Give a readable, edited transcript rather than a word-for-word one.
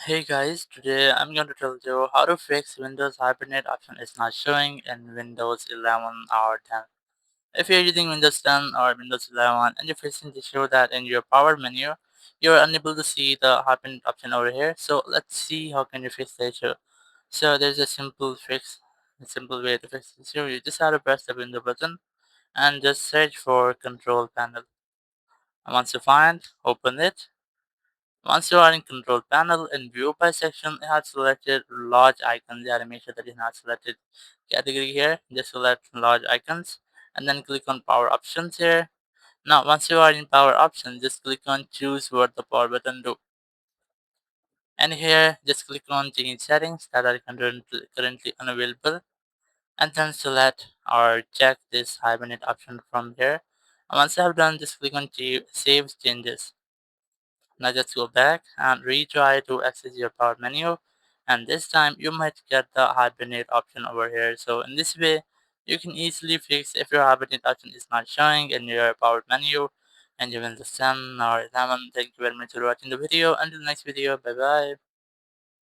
Hey guys, today I'm going to tell you how to fix Windows Hibernate option is not showing in Windows 11 or 10. If you're using Windows 10 or Windows 11 and you're facing the issue that in your power menu, you're unable to see the Hibernate option over here. So let's see how can you fix the issue. So there's a simple fix, a simple way to fix the issue. You just have to press the window button and just search for control panel. And once you find, open it. Once you are in control panel in view by section, you have selected large icons. You have to make sure that you have selected category here. Just select large icons and then click on power options here. Now once you are in power options, just click on choose what the power button do. And here just click on change settings that are currently unavailable and then select or check this hibernate option from here. And once you have done, just click on save changes. Now just go back and retry to access your power menu, and this time you might get the hibernate option over here. So in this way you can easily fix if your hibernate option is not showing in your power menu and you will understand or examine. Thank you very much for watching the video. Until next video, bye bye.